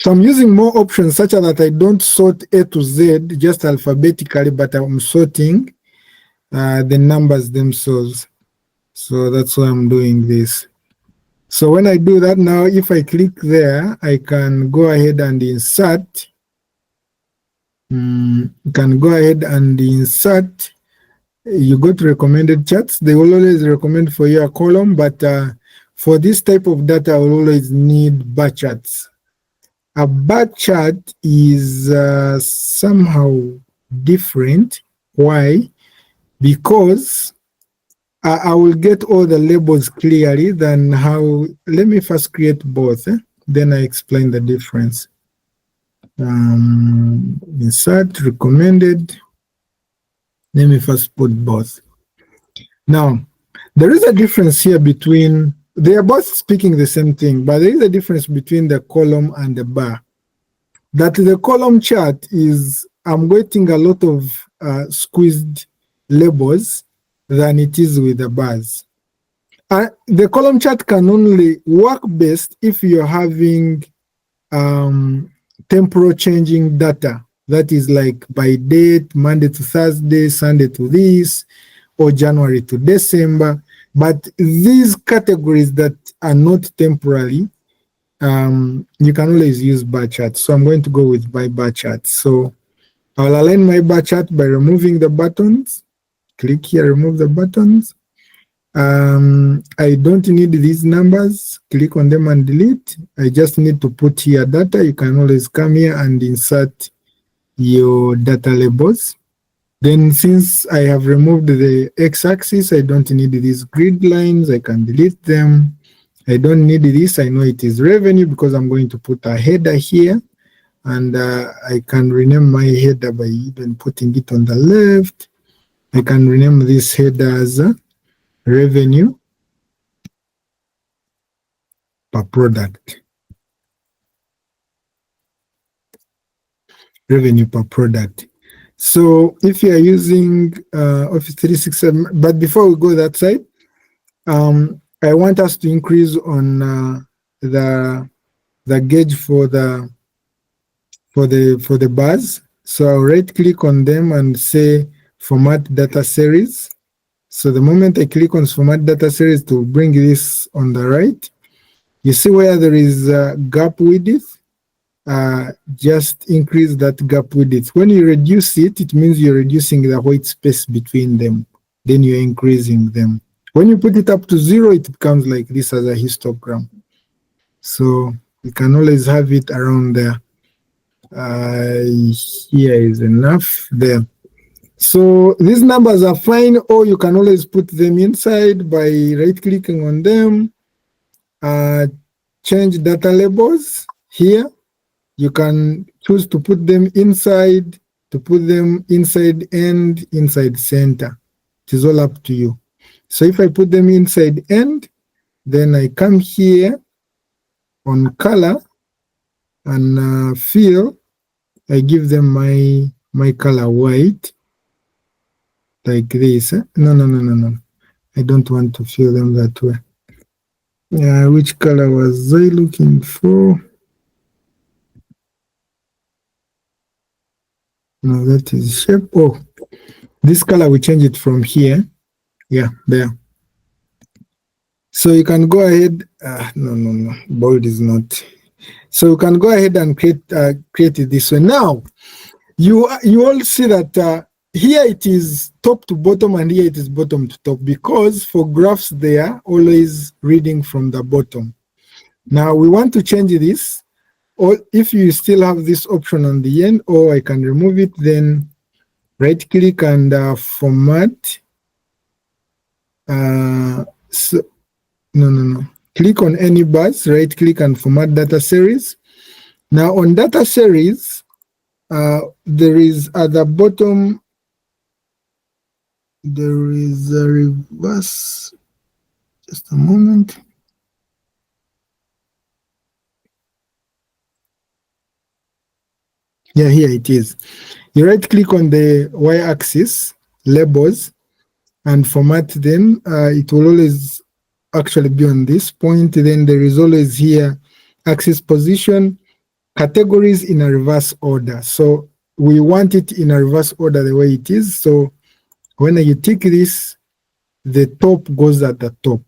So I'm using more options such that I don't sort A to Z just alphabetically, but I'm sorting the numbers themselves. So that's why I'm doing this. So when I do that now, if I click there, I can go ahead and insert. You can go ahead and insert. You go to recommended charts. They will always recommend for you a column, but for this type of data, I will always need bar charts. A bar chart is somehow different. Why? Because I will get all the labels clearly than how. Let me first create both, then I explain the difference. Insert recommended. Let me first put both. Now, there is a difference here between, they are both speaking the same thing, but there is a difference between the column and the bar. That the column chart is, I'm getting a lot of squeezed labels than it is with the bars. The column chart can only work best if you're having temporal changing data. That is like by date, Monday to Thursday, Sunday to this, or January to December. But these categories that are not temporary, you can always use bar charts. So I'm going to go with bar charts. So I'll align my bar chart by removing the buttons. Click here, remove the buttons. I don't need these numbers. Click on them and delete. I just need to put here data. You can always come here and insert your data labels. Then since I have removed the x-axis, I don't need these grid lines. I can delete them. I don't need this. I know it is revenue because I'm going to put a header here. And I can rename my header by even putting it on the left. I can rename this header as revenue per product. Revenue per product. So if you are using Office 367, but before we go that side, I want us to increase on the gauge for the bars. So I'll right click on them and say format data series. So the moment I click on format data series to bring this on the right, you see where there is a gap width. Just increase that gap width. When you reduce it, it means you're reducing the white space between them. Then you're increasing them. When you put it up to 0, it becomes like this as a histogram. So you can always have it around there. Here is enough there. So these numbers are fine, or you can always put them inside by right-clicking on them. Change data labels here. You can choose to put them inside, to put them inside end, inside center. It is all up to you. So if I put them inside end, then I come here on color and fill. I give them my color white, like this. No. I don't want to fill them that way. Which color was I looking for? No, that is shape. Oh, this color, we change it from here. Yeah, there. So you can go ahead. No. Bold is not. So you can go ahead and create it this way. Now, you all see that here it is top to bottom and here it is bottom to top, because for graphs they are always reading from the bottom. Now we want to change this. Or if you still have this option on the end, or I can remove it, then right click and format. So no. Click on any bars, right click and format data series. Now on data series, there is at the bottom, there is a reverse. Just a moment. Yeah, here it is. You right click on the y-axis labels and format them. It will always actually be on this point. Then there is always here axis position, categories in a reverse order. So we want it in a reverse order the way it is. So when you tick this, the top goes at the top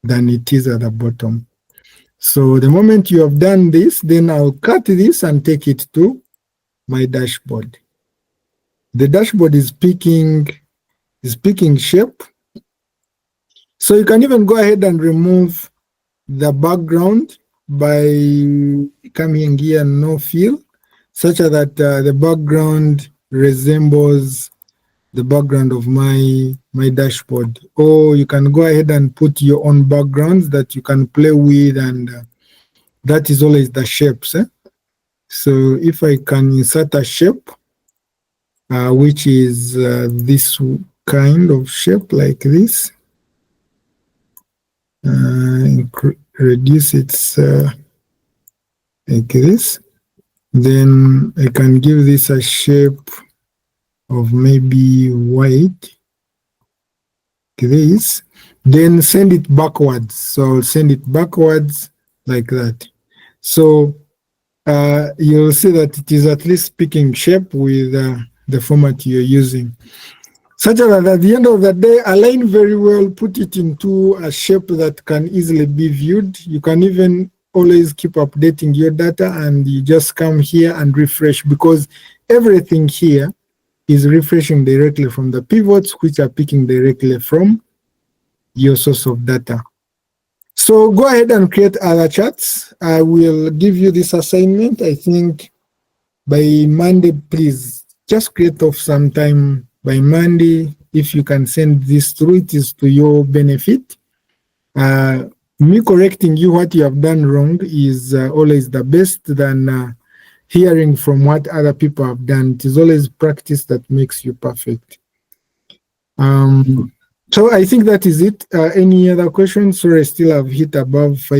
than it is at the bottom. So the moment you have done this, then I'll cut this and take it to my dashboard. The dashboard is picking shape. So you can even go ahead and remove the background by coming here no fill, such that the background resembles the background of my dashboard. Or you can go ahead and put your own backgrounds that you can play with, and that is always the shapes. So if I can insert a shape, which is this kind of shape like this, reduce its like this, then I can give this a shape of maybe white, like this, then send it backwards. So I'll send it backwards like that. So you'll see that it is at least picking shape with the format you're using. Such that at the end of the day, align very well, put it into a shape that can easily be viewed. You can even always keep updating your data, and you just come here and refresh, because everything here is refreshing directly from the pivots, which are picking directly from your source of data. So go ahead and create other charts. I will give you this assignment. I think by Monday, please just create off some time by Monday. If you can send this through, it is to your benefit. Me correcting you what you have done wrong is always the best than hearing from what other people have done. It is always practice that makes you perfect. So I think that is it. Any other questions? Sorry, I still have hit above 5.